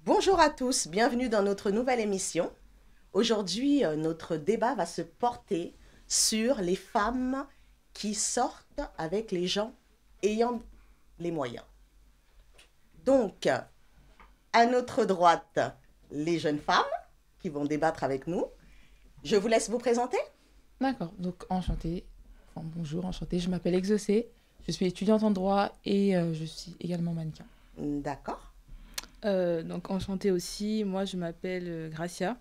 Bonjour à tous, bienvenue dans notre nouvelle émission. Aujourd'hui, notre débat va se porter sur les femmes qui sortent avec les gens ayant les moyens. Donc, à notre droite, les jeunes femmes qui vont débattre avec nous. Je vous laisse vous présenter. D'accord, donc enchantée. Enfin, bonjour, enchantée. Je m'appelle Exaucée. Je suis étudiante en droit et je suis également mannequin. D'accord. Donc enchantée aussi, moi je m'appelle Gracia,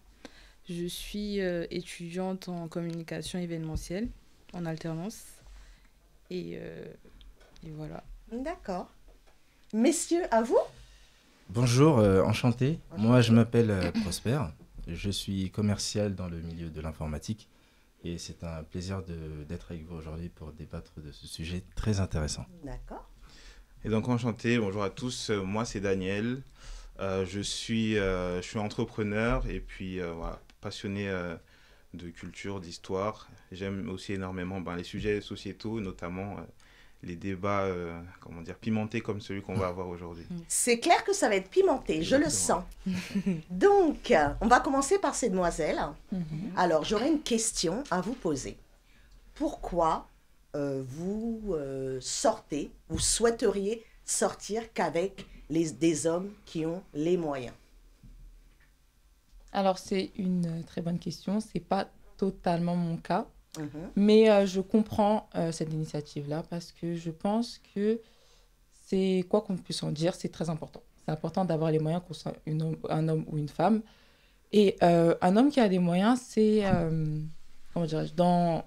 je suis étudiante en communication événementielle en alternance et, euh, et voilà. D'accord. Messieurs, à vous. Bonjour, enchanté. Moi, je Enchanté. m'appelle Prosper. Je suis commercial dans le milieu de l'informatique et c'est un plaisir d'être avec vous aujourd'hui pour débattre de ce sujet très intéressant. D'accord. Et donc enchanté, bonjour à tous, moi c'est Daniel. Je suis entrepreneur et puis voilà, passionné de culture, d'histoire. J'aime aussi énormément les sujets sociétaux, notamment les débats comment dire, pimentés comme celui qu'on va avoir aujourd'hui. C'est clair que ça va être pimenté, je le Exactement. sens. Donc, on va commencer par ces demoiselles. Mhm. Alors, j'aurais une question à vous poser. Pourquoi vous souhaiteriez sortir qu'avec des hommes qui ont les moyens? Alors, c'est une très bonne question. C'est pas totalement mon cas, Mhm. mais je comprends cette initiative-là parce que je pense que c'est, quoi qu'on puisse en dire, c'est très important. C'est important d'avoir les moyens, qu'on soit un homme ou une femme. Et un homme qui a des moyens, c'est, comment dirais-je, dans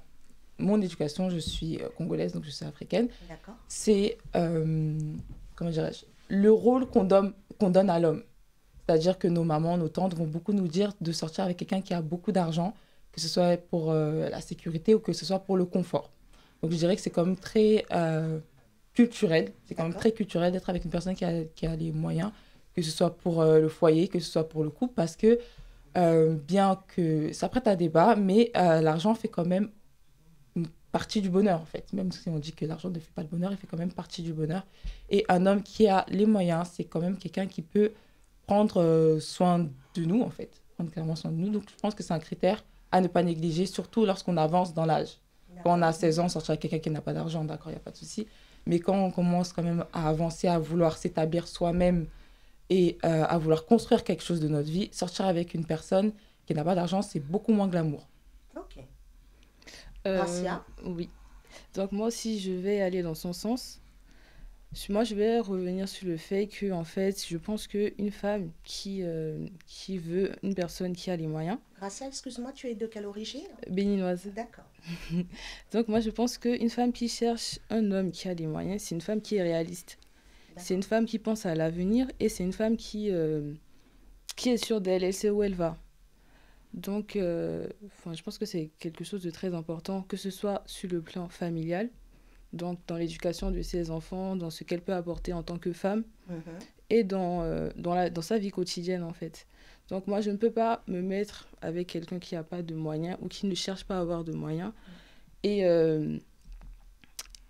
mon éducation, je suis congolaise, donc je suis africaine. D'accord. C'est, comment dirais-je, le rôle qu'on donne à l'homme. C'est-à-dire que nos mamans, nos tantes vont beaucoup nous dire de sortir avec quelqu'un qui a beaucoup d'argent, que ce soit pour la sécurité ou que ce soit pour le confort. Donc je dirais que c'est quand même très culturel. C'est quand même D'accord. très culturel d'être avec une personne qui a les moyens, que ce soit pour le foyer, que ce soit pour le couple, parce que bien que ça prête à débat, mais l'argent fait quand même une partie du bonheur, en fait. Même si on dit que l'argent ne fait pas le bonheur, il fait quand même partie du bonheur. Et un homme qui a les moyens, c'est quand même quelqu'un qui peut prendre soin de nous, en fait. Prendre clairement soin de nous. Donc, je pense que c'est un critère à ne pas négliger, surtout lorsqu'on avance dans l'âge. Quand on a 16 ans, sortir avec quelqu'un qui n'a pas d'argent, d'accord, il n'y a pas de souci. Mais quand on commence quand même à avancer, à vouloir s'établir soi-même et à vouloir construire quelque chose de notre vie, sortir avec une personne qui n'a pas d'argent, c'est beaucoup moins glamour. Ok. Euh, Gracia. oui. Donc moi aussi je vais aller dans son sens. Moi je vais revenir sur le fait que en fait je pense qu'une femme qui veut une personne qui a les moyens, Gracia, excuse-moi, tu es de quelle origine? béninoise. D'accord. Donc moi je pense qu'une femme qui cherche un homme qui a les moyens, c'est une femme qui est réaliste. C'est une D'accord. femme qui pense à l'avenir et c'est une femme qui est sûre d'elle, elle sait où elle va. Donc, je pense que c'est quelque chose de très important, que ce soit sur le plan familial, donc dans l'éducation de ses enfants, dans ce qu'elle peut apporter en tant que femme, Mhm. et dans sa vie quotidienne, en fait. Donc, moi, je ne peux pas me mettre avec quelqu'un qui n'a pas de moyens ou qui ne cherche pas à avoir de moyens. Et, euh,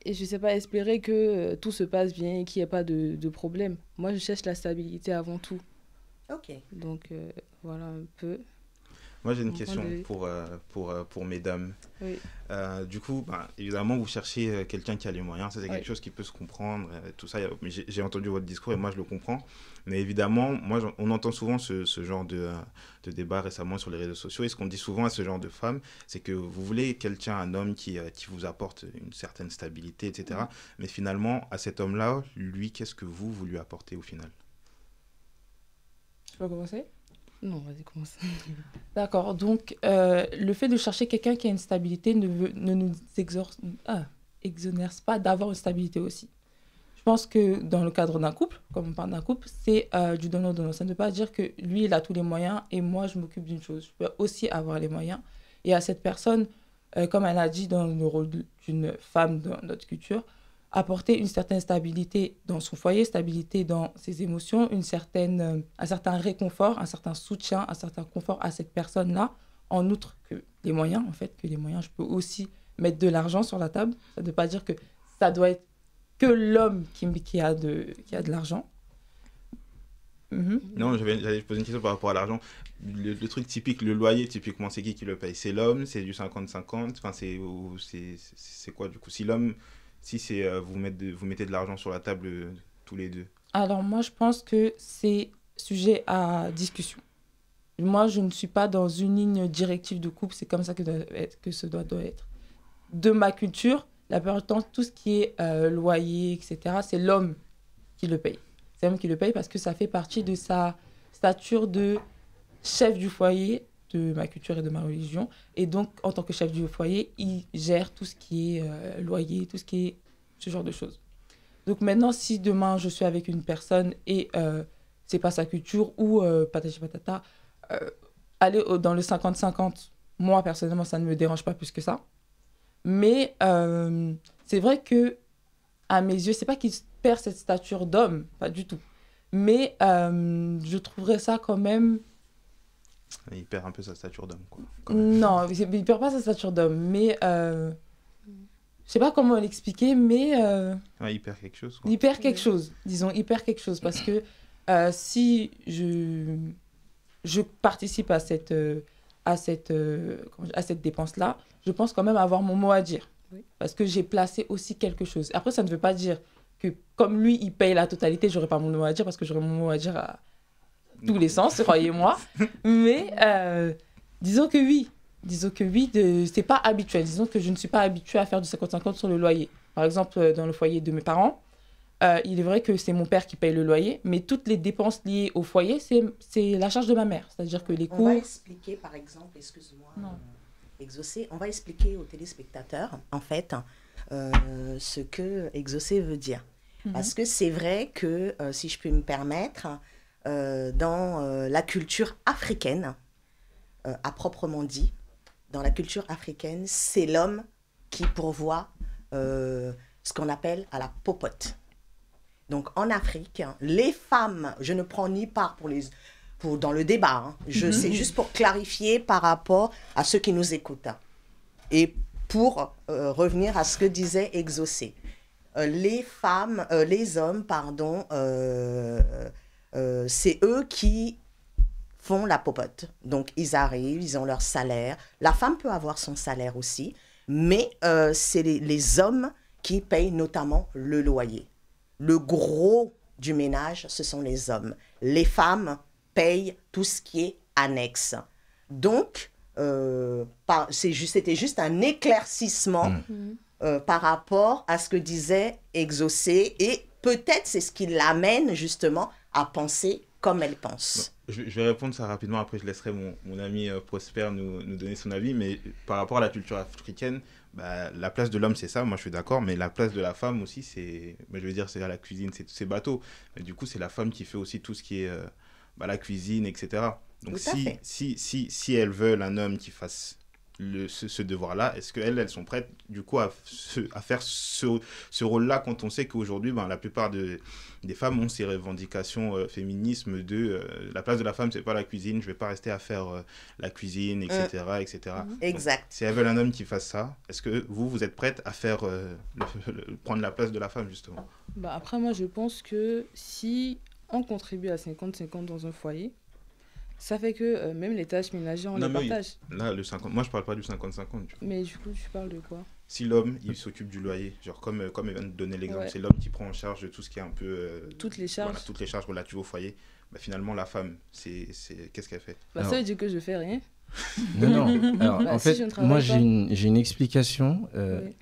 et je ne sais pas, espérer que tout se passe bien et qu'il n'y ait pas de problème. Moi, je cherche la stabilité avant tout. Ok. Donc, voilà un peu Moi j'ai une mon point de question vue. pour mesdames. Oui. Du coup, évidemment, vous cherchez quelqu'un qui a les moyens, ça c'est quelque Oui. chose qui peut se comprendre, tout ça. Mais j'ai entendu votre discours et moi je le comprends. Mais évidemment, on entend souvent ce genre de débat récemment sur les réseaux sociaux. Et ce qu'on dit souvent à ce genre de femmes, c'est que vous voulez quelqu'un, un homme qui vous apporte une certaine stabilité, etc. Mais finalement, à cet homme-là, lui, qu'est-ce que vous lui apportez au final? Tu peux commencer? Non, vas-y, commence. D'accord. Donc, le fait de chercher quelqu'un qui a une stabilité ne nous exonère pas d'avoir une stabilité aussi. Je pense que dans le cadre d'un couple, comme on parle d'un couple, c'est du donnant-donnant. Ça ne veut pas dire que lui, il a tous les moyens et moi, je m'occupe d'une chose. Je peux aussi avoir les moyens. Et à cette personne, comme elle a dit dans le rôle d'une femme dans notre culture, apporter une certaine stabilité dans son foyer, stabilité dans ses émotions, un certain réconfort, un certain soutien, un certain confort à cette personne-là, en outre que les moyens, en fait, que les moyens, je peux aussi mettre de l'argent sur la table. Ça ne veut pas dire que ça doit être que l'homme qui a de l'argent. Non, j'allais te poser une question par rapport à l'argent. Le truc typique, le loyer, typiquement, c'est qui le paye? C'est l'homme, c'est du 50-50. Enfin, c'est quoi du coup? Si l'homme, si c'est vous mettez de l'argent sur la table tous les deux. Alors moi, je pense que c'est sujet à discussion. Moi, je ne suis pas dans une ligne directive de couple, c'est comme ça que ce doit être. De ma culture, la plupart du temps, tout ce qui est loyer, etc., c'est l'homme qui le paye. C'est l'homme qui le paye parce que ça fait partie de sa stature de chef du foyer, de ma culture et de ma religion. Et donc, en tant que chef du foyer, il gère tout ce qui est loyer, tout ce qui est ce genre de choses. Donc maintenant, si demain, je suis avec une personne et c'est pas sa culture ou patati patata, aller dans le 50-50, moi, personnellement, ça ne me dérange pas plus que ça. Mais c'est vrai que à mes yeux, c'est pas qu'il perd cette stature d'homme, pas du tout. Mais je trouverais ça quand même... Il perd un peu sa stature d'homme, quoi. Non, il perd pas sa stature d'homme, mais... je sais pas comment l'expliquer, mais... Ouais, il perd quelque chose, quoi. Il perd quelque chose, disons, il perd quelque chose. Parce que si je participe à cette dépense-là, je pense quand même avoir mon mot à dire. Oui. Parce que j'ai placé aussi quelque chose. Après, ça ne veut pas dire que comme lui, il paye la totalité, j'aurais pas mon mot à dire parce que j'aurais mon mot à dire à tous les sens, croyez-moi. Mais disons que oui. C'est pas habituel. Disons que je ne suis pas habituée à faire du 50-50 sur le loyer. Par exemple, dans le foyer de mes parents, il est vrai que c'est mon père qui paye le loyer, mais toutes les dépenses liées au foyer, c'est la charge de ma mère. C'est-à-dire que les cours... On va expliquer, par exemple, excuse-moi, exaucer, on va expliquer aux téléspectateurs, en fait, ce que exaucer veut dire. Parce que c'est vrai que, si je peux me permettre, dans la culture africaine, à proprement dit, dans la culture africaine, c'est l'homme qui pourvoit ce qu'on appelle à la popote. Donc en Afrique, les femmes, je ne prends ni part dans le débat, hein, c'est juste pour clarifier par rapport à ceux qui nous écoutent. Et pour revenir à ce que disait Exaucé. Les hommes, c'est eux qui font la popote. Donc, ils arrivent, ils ont leur salaire. La femme peut avoir son salaire aussi, mais c'est les hommes qui payent notamment le loyer. Le gros du ménage, ce sont les hommes. Les femmes payent tout ce qui est annexe. Donc, c'était juste un éclaircissement par rapport à ce que disait Exaucé. Et peut-être c'est ce qui l'amène justement à penser comme elle pense. Je vais répondre ça rapidement, après je laisserai mon ami Prosper nous donner son avis, mais par rapport à la culture africaine, la place de l'homme c'est ça, moi je suis d'accord, mais la place de la femme aussi c'est, je veux dire c'est à la cuisine, c'est bateau, mais du coup c'est la femme qui fait aussi tout ce qui est la cuisine, etc. Donc si elles veulent un homme qui fasse ce devoir-là, est-ce qu'elles sont prêtes du coup à faire ce rôle-là quand on sait qu'aujourd'hui la plupart des femmes ont ces revendications féminisme de la place de la femme c'est pas la cuisine, je vais pas rester à faire la cuisine, etc. etc. Exact. Donc, si elles veulent un homme qui fasse ça, est-ce que vous êtes prête à faire prendre la place de la femme justement? Après moi je pense que si on contribue à 50-50 dans un foyer, ça fait que même les tâches ménagères, on les partage. Là, moi, je parle pas du 50-50. Mais du coup, tu parles de quoi? Si l'homme, il s'occupe du loyer, genre comme il vient de donner l'exemple, c'est l'homme qui prend en charge de tout ce qui est un peu... toutes les charges. Voilà, toutes les charges relatives au foyer. Finalement, la femme, qu'est-ce qu'elle fait? Ça veut dire que je fais rien. Non. Alors, en fait, moi, j'ai une explication.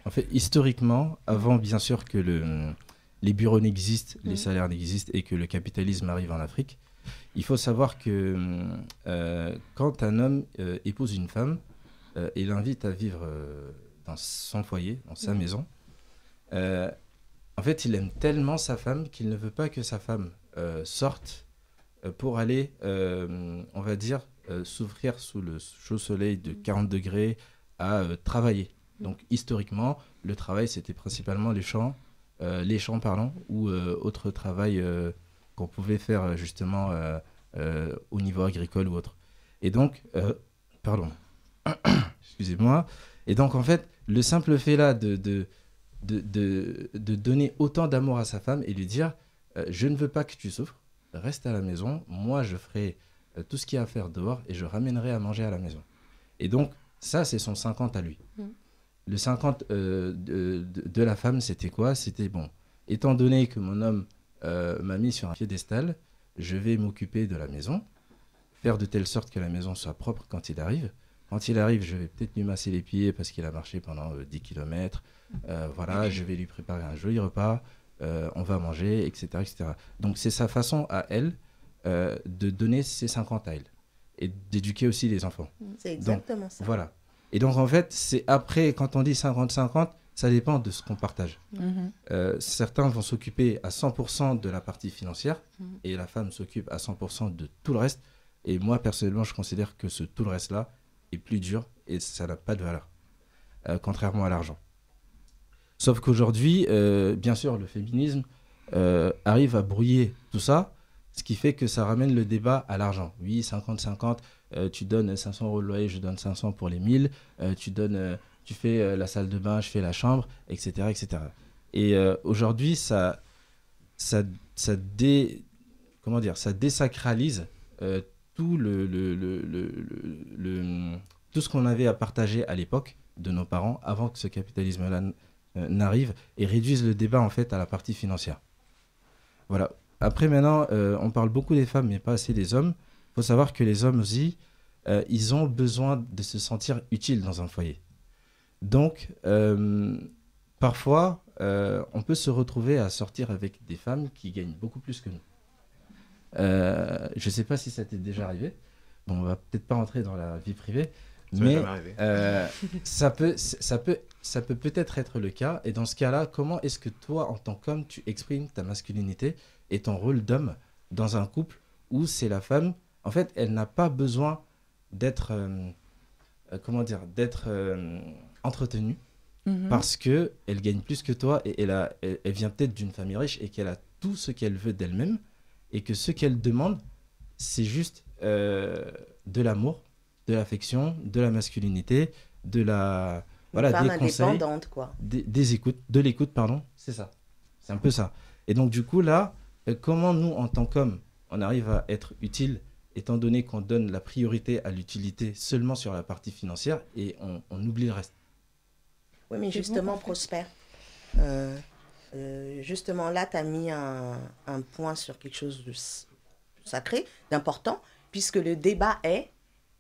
En fait, historiquement, avant, bien sûr, que les bureaux n'existent, les salaires n'existent et que le capitalisme arrive en Afrique, il faut savoir que quand un homme épouse une femme et l'invite à vivre dans son foyer, dans sa maison, en fait, il aime tellement sa femme qu'il ne veut pas que sa femme sorte pour aller, on va dire, s'ouvrir sous le chaud soleil de 40 degrés à travailler. Donc, historiquement, le travail, c'était principalement les champs, ou autre travail qu'on pouvait faire justement au niveau agricole ou autre. Et donc, excusez-moi. Et donc, en fait, le simple fait là de donner autant d'amour à sa femme et lui dire je ne veux pas que tu souffres, reste à la maison, moi je ferai tout ce qu'il y a à faire dehors et je ramènerai à manger à la maison. Et donc, ça, c'est son 50 à lui. Le 50 de la femme, c'était quoi? C'était bon, étant donné que mon homme m'a mis sur un piédestal, je vais m'occuper de la maison, faire de telle sorte que la maison soit propre quand il arrive. Quand il arrive, je vais peut-être lui masser les pieds parce qu'il a marché pendant 10 km. Voilà, je vais lui préparer un joli repas, on va manger, etc., etc. Donc, c'est sa façon à elle de donner ses 50 à elle et d'éduquer aussi les enfants. C'est exactement donc, ça. Voilà. Et donc, en fait, c'est après, quand on dit 50-50, ça dépend de ce qu'on partage. Certains vont s'occuper à 100% de la partie financière et la femme s'occupe à 100% de tout le reste. Et moi, personnellement, je considère que ce tout le reste-là est plus dur et ça n'a pas de valeur, contrairement à l'argent. Sauf qu'aujourd'hui, bien sûr, le féminisme arrive à brouiller tout ça, ce qui fait que ça ramène le débat à l'argent. Oui, 50-50, tu donnes 500 € de loyer, je donne 500 pour les 1000, tu fais la salle de bain, je fais la chambre, etc. etc. Et aujourd'hui, ça désacralise tout, tout ce qu'on avait à partager à l'époque de nos parents avant que ce capitalisme-là n'arrive et réduise le débat en fait à la partie financière. Voilà. Après maintenant, on parle beaucoup des femmes mais pas assez des hommes. Il faut savoir que les hommes aussi, ils ont besoin de se sentir utiles dans un foyer. Donc, parfois, on peut se retrouver à sortir avec des femmes qui gagnent beaucoup plus que nous. Je ne sais pas si ça t'est déjà arrivé. Bon, on va peut-être pas rentrer dans la vie privée, mais ça peut peut-être être le cas. Et dans ce cas-là, comment est-ce que toi, en tant qu'homme, tu exprimes ta masculinité et ton rôle d'homme dans un couple où c'est la femme, en fait, elle n'a pas besoin d'être, entretenue parce que elle gagne plus que toi et elle vient peut-être d'une famille riche et qu'elle a tout ce qu'elle veut d'elle-même et que ce qu'elle demande, c'est juste de l'amour, de l'affection, de la masculinité, de la des conseils, indépendante, quoi. De l'écoute, pardon, c'est ça. C'est un peu ça. Et donc du coup là, comment nous en tant qu'hommes, on arrive à être utile étant donné qu'on donne la priorité à l'utilité seulement sur la partie financière et on oublie le reste. Oui, mais justement, Prosper, justement là, tu as mis un point sur quelque chose de sacré, d'important, puisque le débat est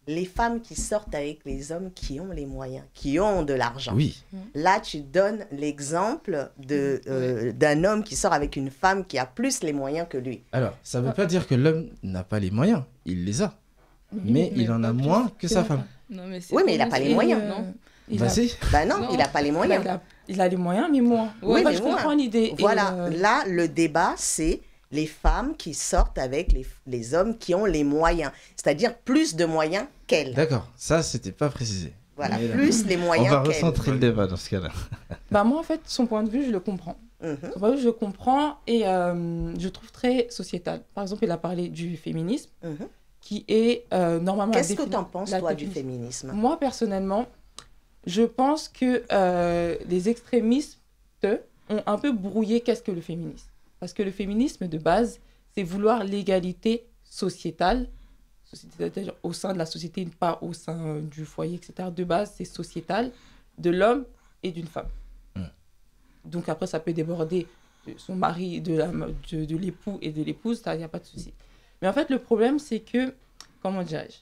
les femmes qui sortent avec les hommes qui ont les moyens, qui ont de l'argent. Oui. Là, tu donnes l'exemple d'un homme qui sort avec une femme qui a plus les moyens que lui. Alors, ça ne veut pas dire que l'homme n'a pas les moyens, il les a. Mais il en a moins que sa femme. Non, mais oui, mais il n'a pas les moyens, non? Il n'a pas les moyens. Il a les moyens, mais moins. Oui, mais je comprends l'idée. Voilà, là, le débat, c'est les femmes qui sortent avec les hommes qui ont les moyens. C'est-à-dire plus de moyens qu'elles. D'accord, ça, c'était pas précisé. Voilà, plus les moyens qu'elles. On va recentrer le débat dans ce cas-là. Moi, en fait, son point de vue, je le comprends. Son point de vue, je le comprends et je trouve très sociétal. Par exemple, il a parlé du féminisme, qui est normalement... Qu'est-ce que tu en penses, toi, du féminisme? Moi, personnellement, je pense que les extrémistes ont un peu brouillé qu'est-ce que le féminisme. Parce que le féminisme, de base, c'est vouloir l'égalité sociétale, c'est-à-dire au sein de la société, pas au sein du foyer, etc. De base, c'est sociétal, de l'homme et d'une femme. Donc après, ça peut déborder de son mari, de l'époux et de l'épouse, il n'y a pas de souci. Mais en fait, le problème, c'est que, comment dirais-je,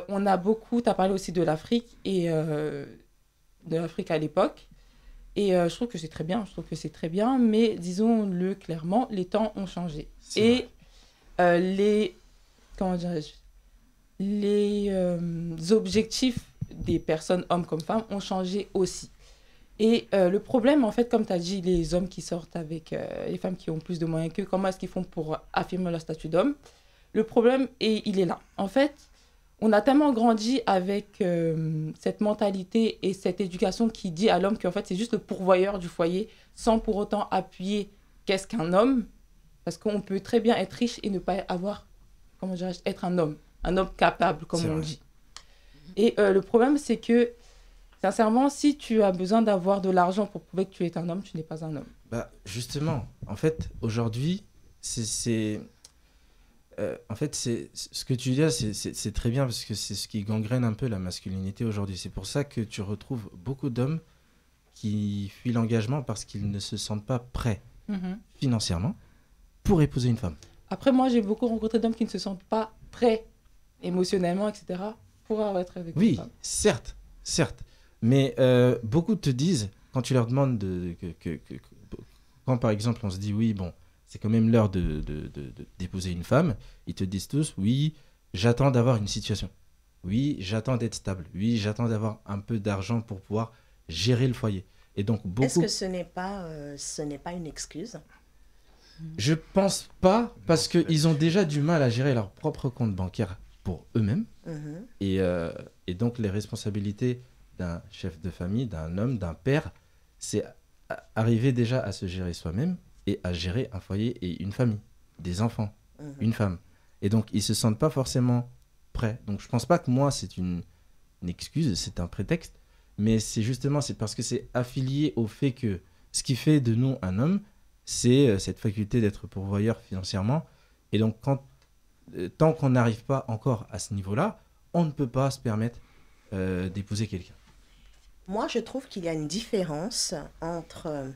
on a beaucoup, tu as parlé aussi de l'Afrique et de l'Afrique à l'époque. Et je trouve que c'est très bien, mais disons-le clairement, les temps ont changé. Et les objectifs des personnes, hommes comme femmes, ont changé aussi. Et le problème, en fait, comme tu as dit, les hommes qui sortent avec les femmes qui ont plus de moyens qu'eux, comment est-ce qu'ils font pour affirmer leur statut d'homme? Le problème, il est là. En fait, on a tellement grandi avec cette mentalité et cette éducation qui dit à l'homme qu'en fait, c'est juste le pourvoyeur du foyer, sans pour autant appuyer qu'est-ce qu'un homme, parce qu'on peut très bien être riche et ne pas avoir, être un homme capable, comme on dit. Et le problème, c'est que, sincèrement, si tu as besoin d'avoir de l'argent pour prouver que tu es un homme, tu n'es pas un homme. Justement, en fait, aujourd'hui, En fait, ce que tu dis là, c'est très bien parce que c'est ce qui gangrène un peu la masculinité aujourd'hui. C'est pour ça que tu retrouves beaucoup d'hommes qui fuient l'engagement parce qu'ils ne se sentent pas prêts financièrement pour épouser une femme. Après, moi, j'ai beaucoup rencontré d'hommes qui ne se sentent pas prêts émotionnellement, etc., pour être avec une femme. Oui, certes. Mais beaucoup te disent, quand tu leur demandes quand par exemple on se dit oui, bon, c'est quand même l'heure d'épouser une femme, ils te disent tous oui, j'attends d'avoir une situation. Oui, j'attends d'être stable. Oui, j'attends d'avoir un peu d'argent pour pouvoir gérer le foyer. Et donc beaucoup. Est-ce que ce n'est pas une excuse? Je pense pas, parce qu'ils ont déjà du mal à gérer leur propre compte bancaire pour eux-mêmes. Et donc les responsabilités d'un chef de famille, d'un homme, d'un père, c'est arriver déjà à se gérer soi-même et à gérer un foyer et une famille, des enfants, une femme. Et donc ils se sentent pas forcément prêts. Donc je pense pas que moi c'est une excuse, c'est un prétexte, mais c'est parce que c'est affilié au fait que ce qui fait de nous un homme, c'est cette faculté d'être pourvoyeur financièrement. Et donc tant qu'on n'arrive pas encore à ce niveau-là, on ne peut pas se permettre d'épouser quelqu'un. Moi, je trouve qu'il y a une différence entre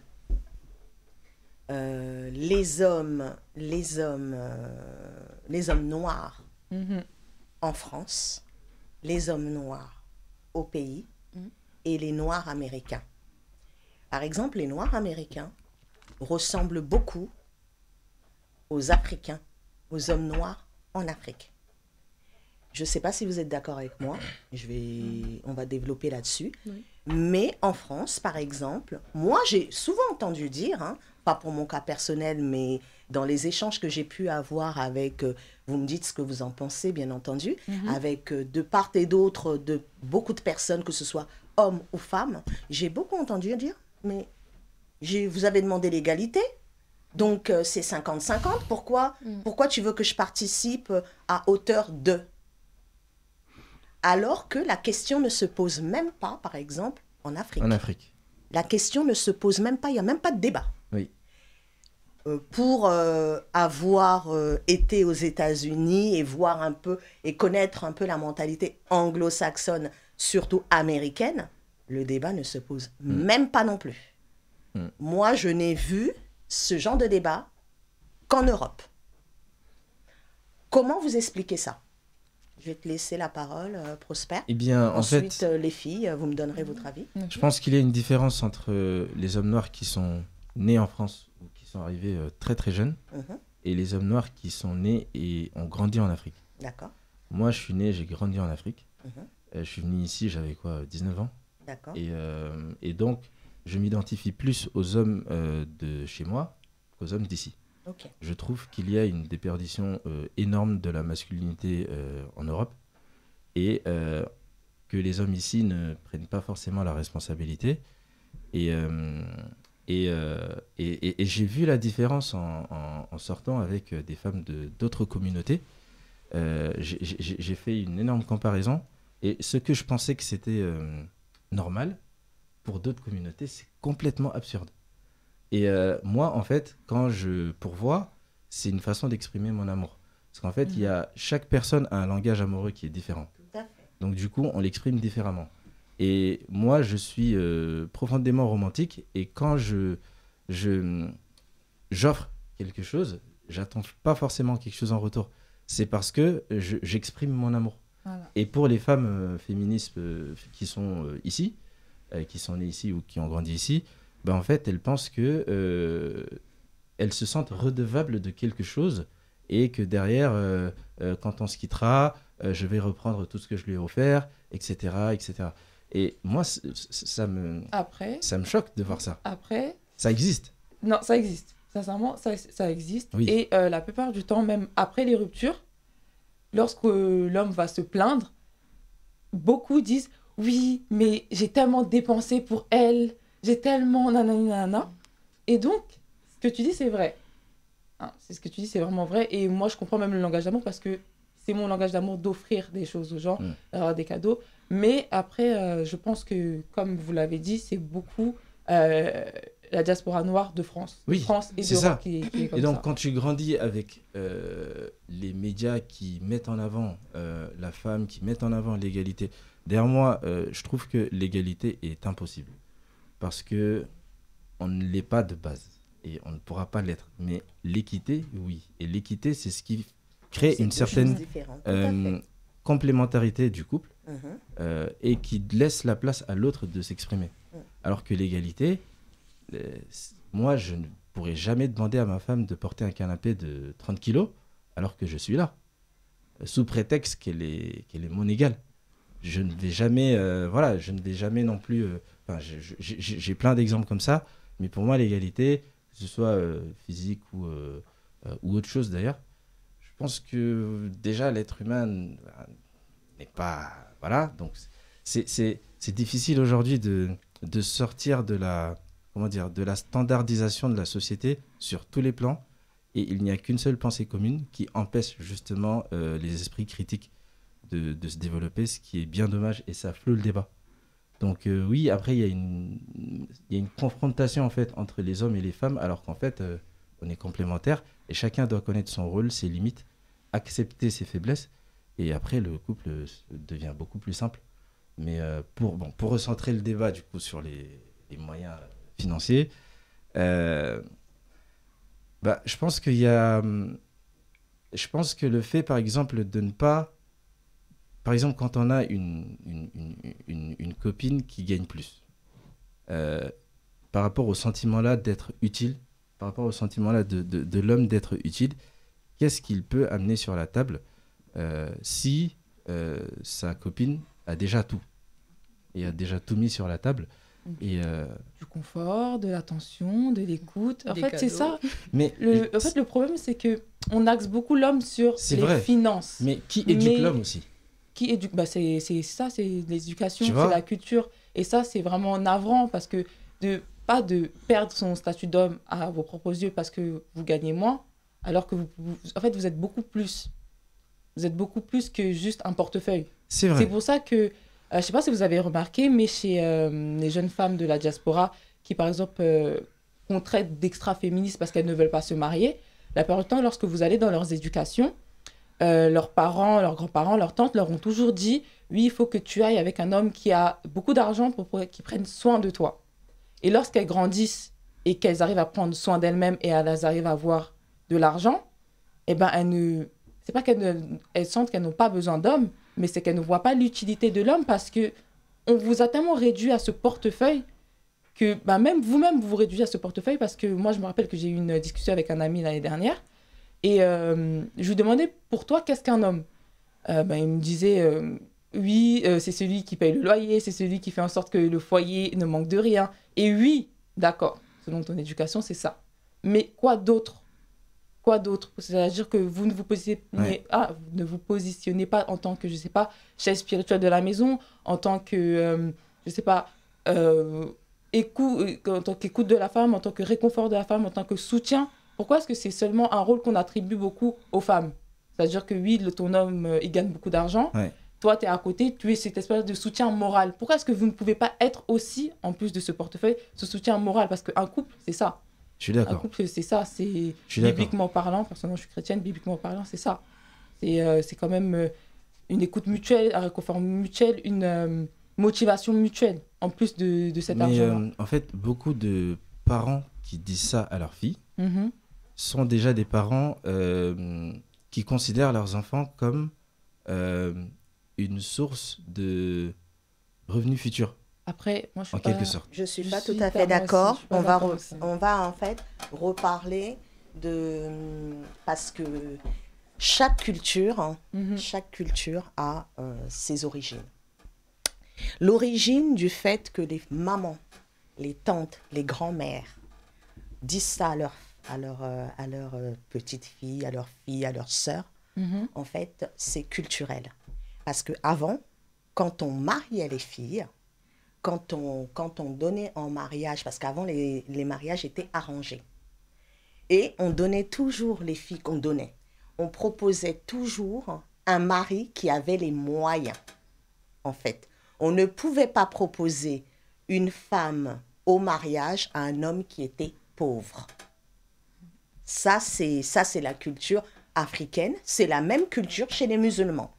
les hommes noirs en France, les hommes noirs au pays et les noirs américains. Par exemple, les noirs américains ressemblent beaucoup aux Africains, aux hommes noirs en Afrique. Je ne sais pas si vous êtes d'accord avec moi, on va développer là-dessus. Oui. Mais en France, par exemple, moi j'ai souvent entendu dire, pas pour mon cas personnel, mais dans les échanges que j'ai pu avoir avec, vous me dites ce que vous en pensez, bien entendu, avec de part et d'autre de beaucoup de personnes, que ce soit hommes ou femmes, j'ai beaucoup entendu dire, mais vous avez demandé l'égalité, donc c'est 50-50, pourquoi tu veux que je participe à hauteur de ? Alors que la question ne se pose même pas, par exemple, en Afrique. En Afrique. La question ne se pose même pas, il n'y a même pas de débat. Oui. Pour avoir été aux États-Unis et voir un peu, et connaître un peu la mentalité anglo-saxonne, surtout américaine, le débat ne se pose même pas non plus. Moi, je n'ai vu ce genre de débat qu'en Europe. Comment vous expliquez ça ? Je vais te laisser la parole, Prosper. Eh bien, ensuite, les filles, vous me donnerez votre avis. Je pense qu'il y a une différence entre les hommes noirs qui sont nés en France ou qui sont arrivés très très jeunes et les hommes noirs qui sont nés et ont grandi en Afrique. D'accord. Moi, je suis né, j'ai grandi en Afrique. Je suis venu ici, j'avais 19 ans. D'accord. Et donc, je m'identifie plus aux hommes de chez moi qu'aux hommes d'ici. Okay. Je trouve qu'il y a une déperdition énorme de la masculinité en Europe et que les hommes ici ne prennent pas forcément la responsabilité. Et j'ai vu la différence en sortant avec des femmes d'autres communautés. J'ai fait une énorme comparaison et ce que je pensais que c'était normal, pour d'autres communautés, c'est complètement absurde. Et moi, en fait, quand je pourvois, c'est une façon d'exprimer mon amour. Parce qu'en fait, chaque personne a un langage amoureux qui est différent. Tout à fait. Donc du coup, on l'exprime différemment. Et moi, je suis profondément romantique. Et quand j'offre quelque chose, j'attends pas forcément quelque chose en retour. C'est parce que j'exprime mon amour. Voilà. Et pour les femmes féministes qui sont ici, qui sont nées ici ou qui ont grandi ici, en fait, elles pensent que elles se sentent redevables de quelque chose et que derrière, quand on se quittera, je vais reprendre tout ce que je lui ai offert, etc., etc. Et moi, ça me choque de voir ça. Après, ça existe. Non, ça existe. Sincèrement, ça existe. Oui. Et la plupart du temps, même après les ruptures, lorsque l'homme va se plaindre, beaucoup disent « Oui, mais j'ai tellement dépensé pour elle, j'ai tellement nanana. » Et donc, ce que tu dis, c'est vrai. C'est ce que tu dis, c'est vraiment vrai. Et moi, je comprends même le langage d'amour parce que c'est mon langage d'amour d'offrir des choses aux gens, des cadeaux. Mais après, je pense que, comme vous l'avez dit, c'est beaucoup la diaspora noire de France. Oui, de France et c'est d'Europe ça. qui est comme Et donc, ça. quand tu grandis avec les médias qui mettent en avant la femme, qui mettent en avant l'égalité, derrière moi, je trouve que l'égalité est impossible. Parce que on ne l'est pas de base. Et on ne pourra pas l'être. Mais l'équité, oui. Et l'équité, c'est ce qui crée une certaine complémentarité du couple et qui laisse la place à l'autre de s'exprimer. Alors que l'égalité, moi, je ne pourrais jamais demander à ma femme de porter un canapé de 30 kilos alors que je suis là, sous prétexte qu'elle est mon égale. Je ne vais jamais, je ne vais jamais non plus... j'ai plein d'exemples comme ça, mais pour moi, l'égalité, que ce soit physique ou autre chose d'ailleurs, je pense que déjà l'être humain n'est pas... Voilà, donc c'est difficile aujourd'hui de sortir de la standardisation de la société sur tous les plans, et il n'y a qu'une seule pensée commune qui empêche justement les esprits critiques de se développer, ce qui est bien dommage, et ça floue le débat. Donc oui, après il y a une confrontation en fait entre les hommes et les femmes, alors qu'en fait on est complémentaires et chacun doit connaître son rôle, ses limites, accepter ses faiblesses, et après le couple devient beaucoup plus simple. Mais pour recentrer le débat du coup sur les moyens financiers, je pense que le fait par exemple de ne pas, par exemple quand on a une copine qui gagne plus, par rapport au sentiment-là d'être utile, par rapport au sentiment-là de l'homme d'être utile, qu'est-ce qu'il peut amener sur la table si sa copine a déjà tout et a déjà tout mis sur la table, et du confort, de l'attention, de l'écoute. En fait, c'est ça. Mais le problème, c'est que on axe beaucoup l'homme sur les finances. Mais qui éduque l'homme aussi? Qui éduque, c'est ça, c'est l'éducation, c'est la culture. Et ça, c'est vraiment navrant, parce que pas de perdre son statut d'homme à vos propres yeux parce que vous gagnez moins, alors que en fait, vous êtes beaucoup plus. Vous êtes beaucoup plus que juste un portefeuille. C'est vrai. C'est pour ça que, je ne sais pas si vous avez remarqué, mais chez les jeunes femmes de la diaspora qui, par exemple, qu'on traite d'extra-féministes parce qu'elles ne veulent pas se marier, la plupart du temps, lorsque vous allez dans leurs éducations, leurs parents, leurs grands-parents, leurs tantes leur ont toujours dit « Oui, il faut que tu ailles avec un homme qui a beaucoup d'argent pour qu'il prenne soin de toi. » Et lorsqu'elles grandissent et qu'elles arrivent à prendre soin d'elles-mêmes et elles arrivent à avoir de l'argent, eh ben, c'est pas qu'elles sentent qu'elles n'ont pas besoin d'hommes, mais c'est qu'elles ne voient pas l'utilité de l'homme, parce qu'on vous a tellement réduit à ce portefeuille que même vous-même, vous réduisez à ce portefeuille. Parce que moi, je me rappelle que j'ai eu une discussion avec un ami l'année dernière, et je lui demandais, pour toi, qu'est-ce qu'un homme? Il me disait, oui, c'est celui qui paye le loyer, c'est celui qui fait en sorte que le foyer ne manque de rien. Et oui, d'accord, selon ton éducation, c'est ça. Mais quoi d'autre? Quoi d'autre? C'est-à-dire que vous ne vous positionnez pas en tant que, je sais pas, chef spirituel de la maison, en tant que, je sais pas, en tant qu'écoute de la femme, en tant que réconfort de la femme, en tant que soutien. Pourquoi est-ce que c'est seulement un rôle qu'on attribue beaucoup aux femmes? C'est-à-dire que oui, ton homme, il gagne beaucoup d'argent. Ouais. Toi, tu es à côté, tu es cette espèce de soutien moral. Pourquoi est-ce que vous ne pouvez pas être aussi, en plus de ce portefeuille, ce soutien moral? Parce qu'un couple, c'est ça. Je suis d'accord. Un couple, c'est ça. C'est bibliquement parlant, personnellement, je suis chrétienne, bibliquement parlant, c'est ça. C'est quand même une écoute mutuelle, un réconfort mutuel, une motivation mutuelle, en plus de cet argent. En fait, beaucoup de parents qui disent ça à leurs filles sont déjà des parents qui considèrent leurs enfants comme une source de revenus futurs. Après, moi, je suis pas tout à fait d'accord. On va en fait reparler parce que chaque culture a ses origines. L'origine du fait que les mamans, les tantes, les grands-mères disent ça à leur petite fille, à leur fille, à leur sœur, en fait, c'est culturel. Parce qu'avant, quand on mariait les filles, quand on donnait en mariage, parce qu'avant, les mariages étaient arrangés. Et on donnait toujours les filles qu'on donnait. On proposait toujours un mari qui avait les moyens, en fait. On ne pouvait pas proposer une femme au mariage à un homme qui était pauvre. Ça, c'est la culture africaine. C'est la même culture chez les musulmans.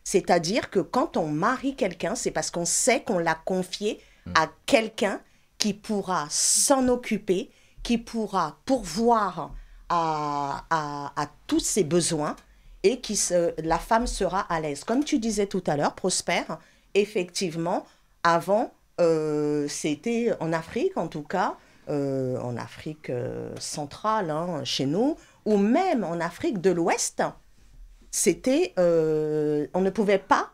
C'est-à-dire que quand on marie quelqu'un, c'est parce qu'on sait qu'on l'a confié à quelqu'un qui pourra s'en occuper, qui pourra pourvoir à tous ses besoins et la femme sera à l'aise. Comme tu disais tout à l'heure, Prosper, effectivement, avant, c'était en Afrique, en tout cas, en Afrique centrale, hein, chez nous, ou même en Afrique de l'Ouest, c'était, on ne pouvait pas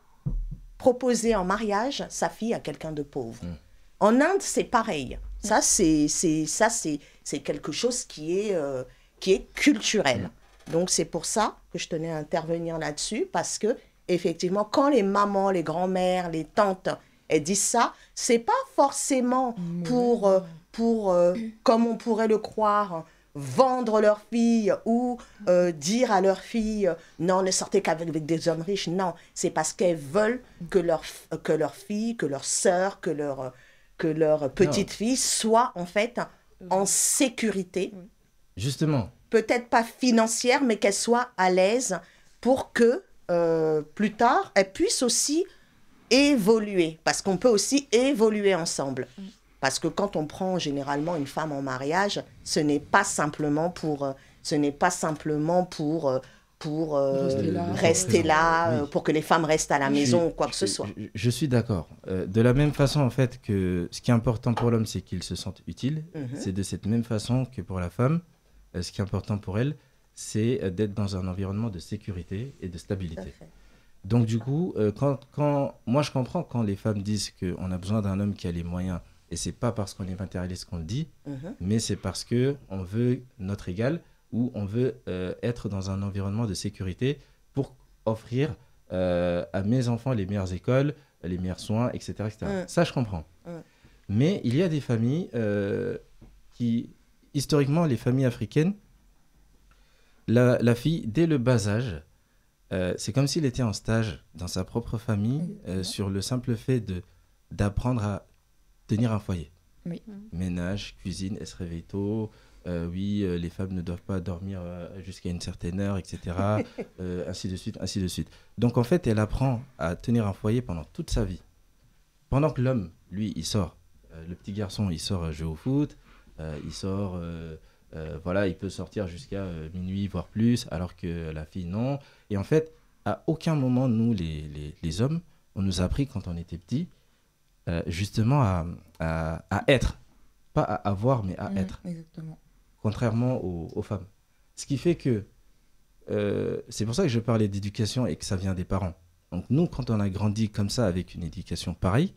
proposer en mariage sa fille à quelqu'un de pauvre. En Inde, c'est pareil. Ça, c'est quelque chose qui est culturel. Donc, c'est pour ça que je tenais à intervenir là-dessus, parce que, effectivement, quand les mamans, les grands-mères, les tantes, elles disent ça, c'est pas forcément pour comme on pourrait le croire, vendre leur fille ou dire à leur fille non, ne sortez qu'avec des hommes riches. Non, c'est parce qu'elles veulent que leur fille, que leur sœur, que leur petite fille soit en fait en sécurité. Justement. Peut-être pas financière, mais qu'elle soit à l'aise pour que plus tard, elle puisse aussi évoluer. Parce qu'on peut aussi évoluer ensemble. Parce que quand on prend généralement une femme en mariage, ce n'est pas simplement pour rester là, pour que les femmes restent à la maison ou quoi que ce soit. Je suis d'accord. De la même façon, en fait, que ce qui est important pour l'homme, c'est qu'il se sente utile. C'est de cette même façon que pour la femme, ce qui est important pour elle, c'est d'être dans un environnement de sécurité et de stabilité. Donc du coup, quand moi je comprends quand les femmes disent qu'on a besoin d'un homme qui a les moyens, et c'est pas parce qu'on est matérialiste qu'on le dit, mais c'est parce qu'on veut notre égal, ou on veut être dans un environnement de sécurité pour offrir à mes enfants les meilleures écoles, les meilleurs soins, etc. etc. Ça, je comprends. Mais il y a des familles qui, historiquement, les familles africaines, la fille, dès le bas âge, c'est comme s'il était en stage dans sa propre famille sur le simple fait d'apprendre à tenir un foyer. Ménage, cuisine, elle se réveille tôt. Les femmes ne doivent pas dormir jusqu'à une certaine heure, etc. Ainsi de suite, ainsi de suite. Donc, en fait, elle apprend à tenir un foyer pendant toute sa vie. Pendant que l'homme, lui, il sort. Le petit garçon, il sort jouer au foot. Il sort... il peut sortir jusqu'à minuit, voire plus, alors que la fille, non. Et en fait, à aucun moment, nous, les hommes, on nous a appris quand on était petits, justement à être. Pas à avoir, mais à être. Exactement. Contrairement aux femmes. Ce qui fait que, c'est pour ça que je parlais d'éducation et que ça vient des parents. Donc nous, quand on a grandi comme ça, avec une éducation pareille,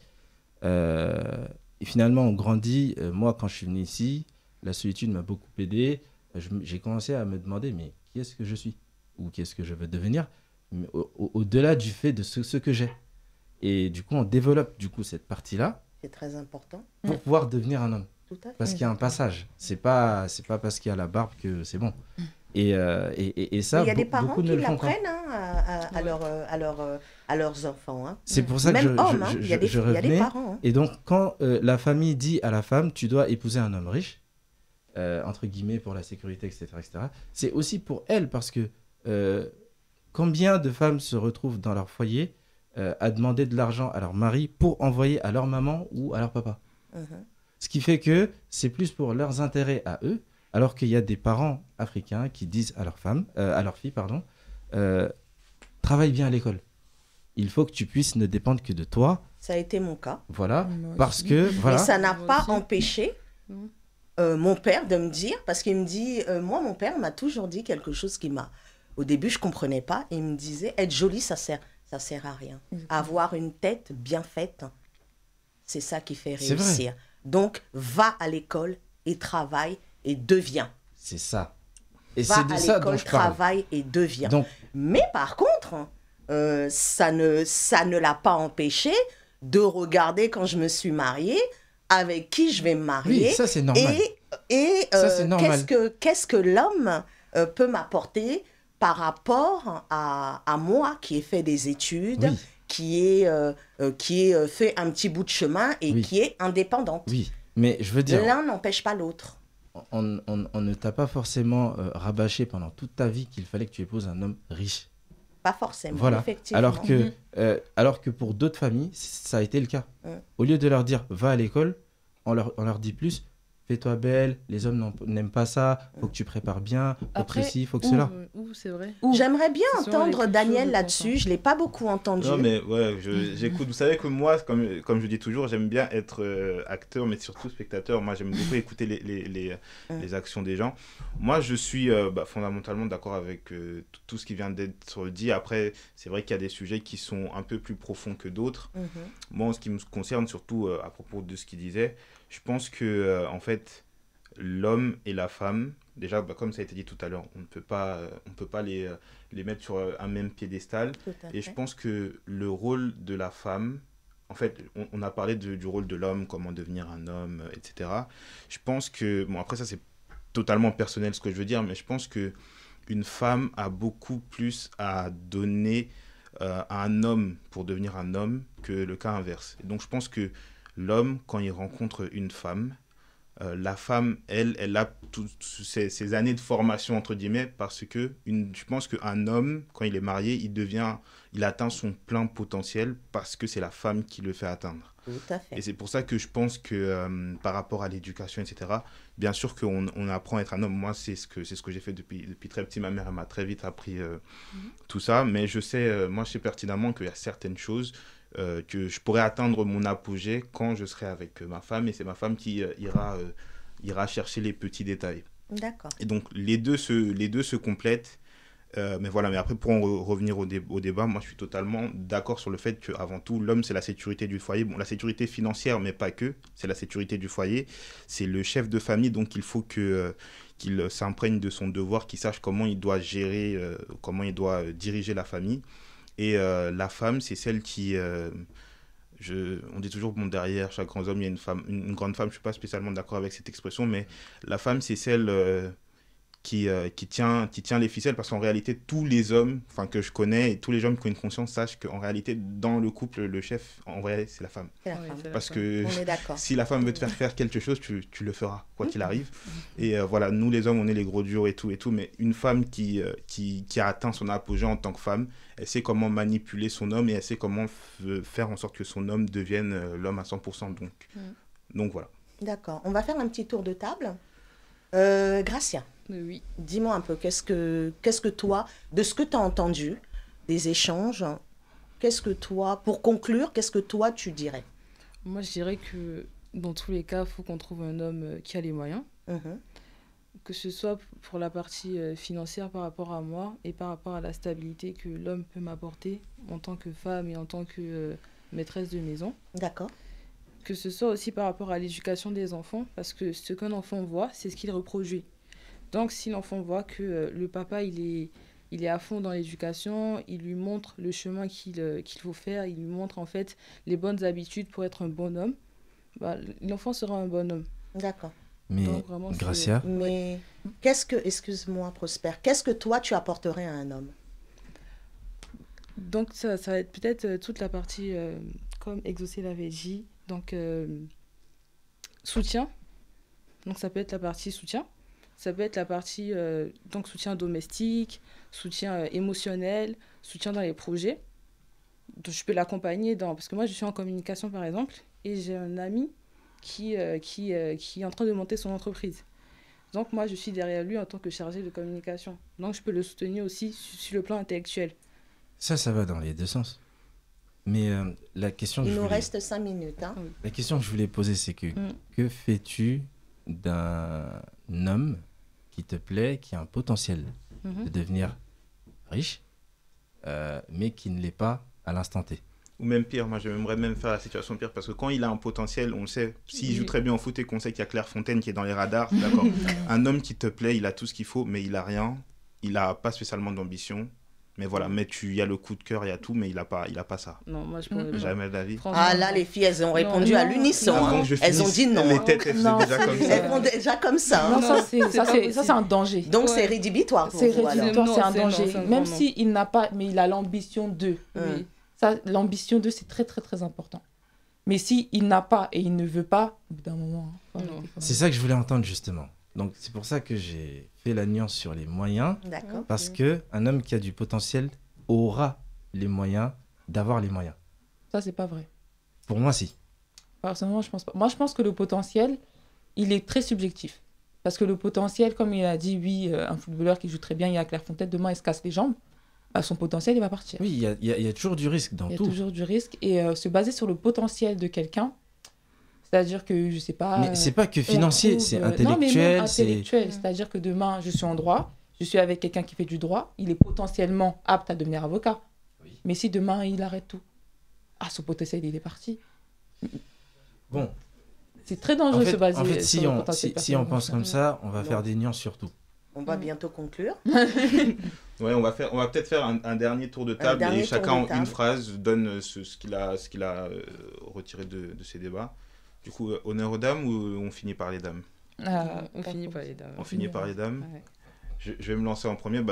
et finalement on grandit, moi quand je suis venu ici, la solitude m'a beaucoup aidé, j'ai commencé à me demander, mais qui est-ce que je suis ? Ou qu'est-ce que je veux devenir ? Au-delà du fait de ce que j'ai. Et du coup, on développe cette partie-là. C'est très important. Pour pouvoir devenir un homme. Tout à fait. Parce qu'il y a un passage. C'est pas parce qu'il y a la barbe que c'est bon. Et ça, il y a des parents qui l'apprennent à leurs enfants. Hein. C'est pour ça que je revenais. Parents, hein. Et donc, quand la famille dit à la femme, tu dois épouser un homme riche, entre guillemets, pour la sécurité, etc., c'est aussi pour elle, parce que combien de femmes se retrouvent dans leur foyer à demander de l'argent à leur mari pour envoyer à leur maman ou à leur papa. Ce qui fait que c'est plus pour leurs intérêts à eux, alors qu'il y a des parents africains qui disent à leur fille, travaille bien à l'école. Il faut que tu puisses ne dépendre que de toi. Ça a été mon cas. Voilà, parce que... Voilà. Mais ça n'a pas empêché mon père de me dire, parce qu'il me dit, moi mon père m'a toujours dit quelque chose qui m'a... Au début, je ne comprenais pas. Il me disait, être jolie, ça sert à rien. Avoir une tête bien faite, c'est ça qui fait réussir. Donc, va à l'école et travaille et deviens. C'est ça. Et va c'est de à ça l'école, dont je parle. travaille et deviens. Donc... Mais par contre, ça ne l'a pas empêché de regarder quand je me suis mariée, avec qui je vais me marier. Oui, ça c'est normal. Et ça, c'est normal. qu'est-ce que l'homme peut m'apporter par rapport à moi qui ai fait des études, qui ai fait un petit bout de chemin et qui est indépendante. Mais je veux dire... L'un n'empêche pas l'autre. On ne t'a pas forcément rabâché pendant toute ta vie qu'il fallait que tu épouses un homme riche. Pas forcément, voilà. effectivement. Alors que pour d'autres familles, ça a été le cas. Au lieu de leur dire, va à l'école, on leur dit plus, fais-toi belle, les hommes n'aiment pas ça, faut que tu prépares bien, faut que ceci, faut que cela. C'est vrai. J'aimerais bien entendre Daniel là-dessus, je ne l'ai pas beaucoup entendu. Non, mais ouais, j'écoute. Vous savez que moi, comme je dis toujours, j'aime bien être acteur, mais surtout spectateur. Moi, j'aime beaucoup écouter les actions des gens. Moi, je suis fondamentalement d'accord avec tout ce qui vient d'être dit. Après, c'est vrai qu'il y a des sujets qui sont un peu plus profonds que d'autres. Moi, en ce qui me concerne, surtout à propos de ce qu'il disait, je pense que, en fait, l'homme et la femme, déjà, comme ça a été dit tout à l'heure, on ne peut pas les mettre sur un même piédestal. Et je pense que le rôle de la femme, en fait, on a parlé du rôle de l'homme, comment devenir un homme, etc. Je pense que, bon, après ça, c'est totalement personnel ce que je veux dire, mais je pense qu'une femme a beaucoup plus à donner à un homme pour devenir un homme que le cas inverse. Et donc, je pense que l'homme, quand il rencontre une femme, la femme, elle a toutes ces années de formation, entre guillemets, parce que je pense qu'un homme, quand il est marié, il atteint son plein potentiel parce que c'est la femme qui le fait atteindre. Tout à fait. Et c'est pour ça que je pense que par rapport à l'éducation, etc., bien sûr qu'on apprend à être un homme. Moi, c'est ce que j'ai fait depuis très petit. Ma mère, elle m'a très vite appris tout ça. Mais je sais pertinemment qu'il y a certaines choses que je pourrais atteindre mon apogée quand je serai avec ma femme, et c'est ma femme qui ira chercher les petits détails. D'accord. Et donc les deux se complètent, mais voilà. Mais après, pour en revenir au débat, moi je suis totalement d'accord sur le fait qu'avant tout, l'homme, c'est la sécurité du foyer. Bon, la sécurité financière, mais pas que, c'est la sécurité du foyer. C'est le chef de famille, donc il faut qu'il s'imprègne de son devoir, qu'il sache comment il doit gérer, comment il doit diriger la famille. Et la femme, c'est celle qui... on dit toujours, bon, derrière chaque grand homme, il y a une grande femme. Je ne suis pas spécialement d'accord avec cette expression, mais la femme, c'est celle qui tient les ficelles, parce qu'en réalité, tous les hommes que je connais et tous les hommes qui ont une conscience sachent qu'en réalité, dans le couple, le chef, en vrai, c'est la femme. C'est la femme. Parce que on est d'accord. Si la femme veut te faire quelque chose, tu le feras, quoi qu'il arrive. Et voilà, nous les hommes, on est les gros durs et tout, mais une femme qui a atteint son apogée en tant que femme, elle sait comment manipuler son homme et elle sait comment faire en sorte que son homme devienne l'homme à 100%. Donc voilà. D'accord. On va faire un petit tour de table. Gracia. Oui. Dis-moi un peu, qu'est-ce que toi, de ce que tu as entendu, des échanges, pour conclure, qu'est-ce que toi tu dirais? Moi, je dirais que dans tous les cas, il faut qu'on trouve un homme qui a les moyens. Que ce soit pour la partie financière par rapport à moi et par rapport à la stabilité que l'homme peut m'apporter en tant que femme et en tant que maîtresse de maison. D'accord. Que ce soit aussi par rapport à l'éducation des enfants, parce que ce qu'un enfant voit, c'est ce qu'il reproduit. Donc, si l'enfant voit que le papa, il est à fond dans l'éducation, il lui montre le chemin qu'il faut faire, il lui montre en fait les bonnes habitudes pour être un bon homme, l'enfant sera un bon homme. D'accord. Mais, Gracia, mais excuse-moi Prosper, qu'est-ce que toi tu apporterais à un homme? Donc, ça va être peut-être toute la partie, comme Exaucé l'avait dit, donc soutien. Donc, ça peut être la partie soutien. Ça peut être la partie donc soutien domestique, soutien émotionnel, soutien dans les projets. Donc, je peux l'accompagner parce que moi, je suis en communication, par exemple, et j'ai un ami qui est en train de monter son entreprise. Donc, moi, je suis derrière lui en tant que chargée de communication. Donc, je peux le soutenir aussi sur le plan intellectuel. Ça va dans les deux sens. Mais la question Il nous reste 5 minutes. Hein. La question que je voulais poser, c'est que fais-tu d'un homme qui te plaît, qui a un potentiel de devenir riche, mais qui ne l'est pas à l'instant T? Ou même pire, moi j'aimerais même faire la situation pire, parce que quand il a un potentiel, on le sait, s'il joue très bien au foot et qu'on sait qu'il y a Clairefontaine qui est dans les radars, d'accord. Un homme qui te plaît, il a tout ce qu'il faut, mais il a rien, il n'a pas spécialement d'ambition. Mais voilà, il y a le coup de cœur, il y a tout, mais il a pas ça. Non, moi je pourrais jamais d'avis. Ah là, les filles, elles ont répondu à l'unisson. Hein. Elles ont dit non. Les têtes, elles font déjà comme ça. Non, ça c'est un danger. Donc c'est rédhibitoire pour vous. C'est rédhibitoire, c'est un danger. Même s'il n'a pas, mais il a l'ambition de. Oui. Ça, l'ambition de, c'est très très très important. Mais s'il n'a pas et il ne veut pas, au bout d'un moment... C'est ça que je voulais entendre justement. Donc c'est pour ça que j'ai fait la nuance sur les moyens. D'accord. Parce qu'un homme qui a du potentiel aura les moyens d'avoir les moyens. Ça, c'est pas vrai. Pour moi, si. Personnellement, je pense pas. Moi, je pense que le potentiel, il est très subjectif. Parce que le potentiel, comme il a dit, oui, un footballeur qui joue très bien, il y a Clairefontaine, demain, il se casse les jambes, son potentiel, il va partir. Oui, il y a toujours du risque dans tout. Il y a toujours du risque. Et se baser sur le potentiel de quelqu'un, c'est-à-dire que, je sais pas... Mais c'est pas que financier, c'est intellectuel. Non, mais même intellectuel. C'est-à-dire que demain, je suis en droit, je suis avec quelqu'un qui fait du droit, il est potentiellement apte à devenir avocat. Oui. Mais si demain, il arrête tout, son potentiel, il est parti. Bon. C'est très dangereux de se baser en fait, sur le potentiel. Si on pense comme ça, on va faire des nuances sur tout. On va bientôt conclure. Ouais, on va peut-être faire un dernier tour de table et chacun en une phrase donne ce qu'il a retiré de ces débats. Du coup, honneur aux dames ou on finit par les dames? On finit par les dames. On finit par les dames. Ouais. Je vais me lancer en premier.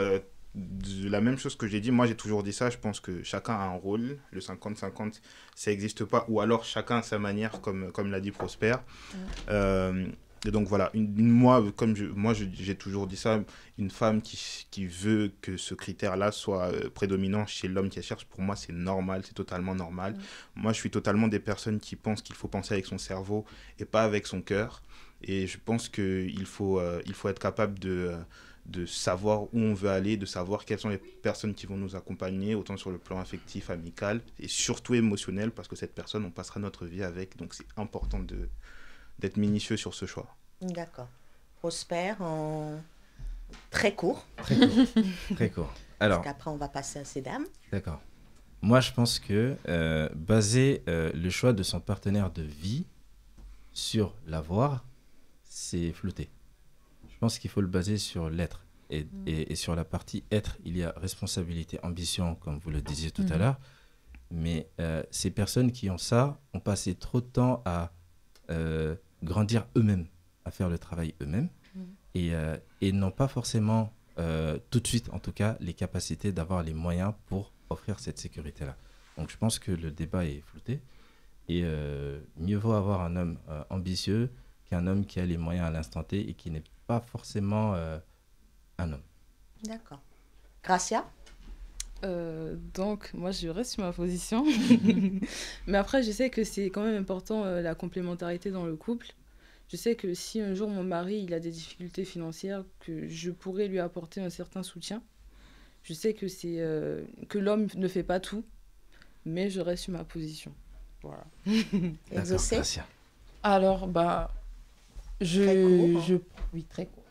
La même chose que j'ai dit, moi j'ai toujours dit ça, je pense que chacun a un rôle, le 50-50 ça n'existe pas, ou alors chacun a sa manière, comme l'a dit Prosper. Et donc voilà, moi j'ai toujours dit ça, une femme qui veut que ce critère-là soit prédominant chez l'homme qui cherche, pour moi c'est normal, c'est totalement normal. Moi je suis totalement des personnes qui pensent qu'il faut penser avec son cerveau et pas avec son cœur, et je pense qu'il faut être capable de savoir où on veut aller, de savoir quelles sont les personnes qui vont nous accompagner, autant sur le plan affectif, amical, et surtout émotionnel, parce que cette personne, on passera notre vie avec, donc c'est important d'être minutieux sur ce choix. D'accord. Prosper, en très court. Très court. Très court. Alors, parce qu'après, on va passer à ces dames. D'accord. Moi, je pense que baser le choix de son partenaire de vie sur l'avoir, c'est flouté. Je pense qu'il faut le baser sur l'être. Et sur la partie être, il y a responsabilité, ambition, comme vous le disiez tout à l'heure. Mais ces personnes qui ont ça ont passé trop de temps à grandir eux-mêmes, à faire le travail eux-mêmes. Et n'ont pas forcément, tout de suite en tout cas, les capacités d'avoir les moyens pour offrir cette sécurité-là. Donc je pense que le débat est flouté. Et mieux vaut avoir un homme ambitieux qu'un homme qui a les moyens à l'instant T et qui n'est pas forcément un homme. D'accord. Gracia? Donc, moi, je reste sur ma position. Mais après, je sais que c'est quand même important la complémentarité dans le couple. Je sais que si un jour mon mari il a des difficultés financières, que je pourrais lui apporter un certain soutien. Je sais que que l'homme ne fait pas tout, mais je reste sur ma position. Voilà. Exaucé? Alors, oui, très court.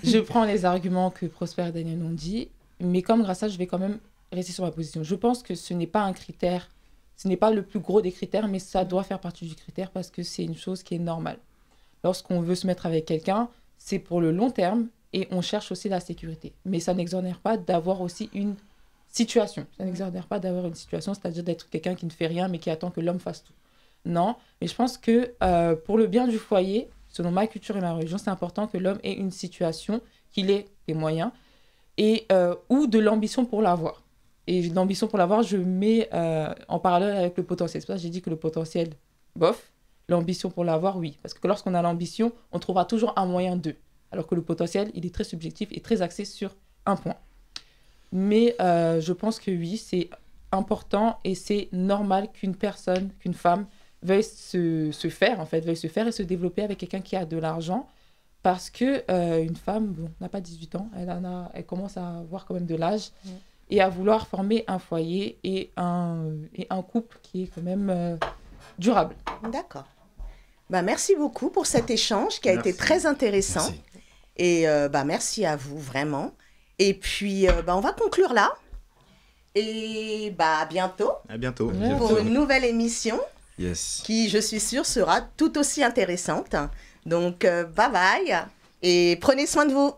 Je prends les arguments que Prosper et Daniel ont dit, mais comme Gracia, je vais quand même rester sur ma position. Je pense que ce n'est pas un critère, ce n'est pas le plus gros des critères, mais ça doit faire partie du critère parce que c'est une chose qui est normale. Lorsqu'on veut se mettre avec quelqu'un, c'est pour le long terme et on cherche aussi la sécurité. Mais ça n'exonère pas d'avoir aussi une situation. Ça n'exonère pas d'avoir une situation, c'est-à-dire d'être quelqu'un qui ne fait rien mais qui attend que l'homme fasse tout. Non, mais je pense que pour le bien du foyer, selon ma culture et ma religion, c'est important que l'homme ait une situation, qu'il ait des moyens et ou de l'ambition pour l'avoir. Et l'ambition pour l'avoir, je mets en parallèle avec le potentiel. C'est pour ça que j'ai dit que le potentiel, bof. L'ambition pour l'avoir, oui. Parce que lorsqu'on a l'ambition, on trouvera toujours un moyen d'eux. Alors que le potentiel, il est très subjectif et très axé sur un point. Mais je pense que oui, c'est important et c'est normal qu'une personne, qu'une femme veuille se faire et se développer avec quelqu'un qui a de l'argent. Parce que une femme n'a pas 18 ans, elle commence à avoir quand même de l'âge et à vouloir former un foyer et un couple qui est quand même durable. D'accord. Merci beaucoup pour cet échange qui a été très intéressant. Merci. Et merci à vous, vraiment. Et puis, on va conclure là. Et à bientôt. À bientôt. Pour une nouvelle émission yes. Qui, je suis sûre, sera tout aussi intéressante. Donc, bye bye et prenez soin de vous.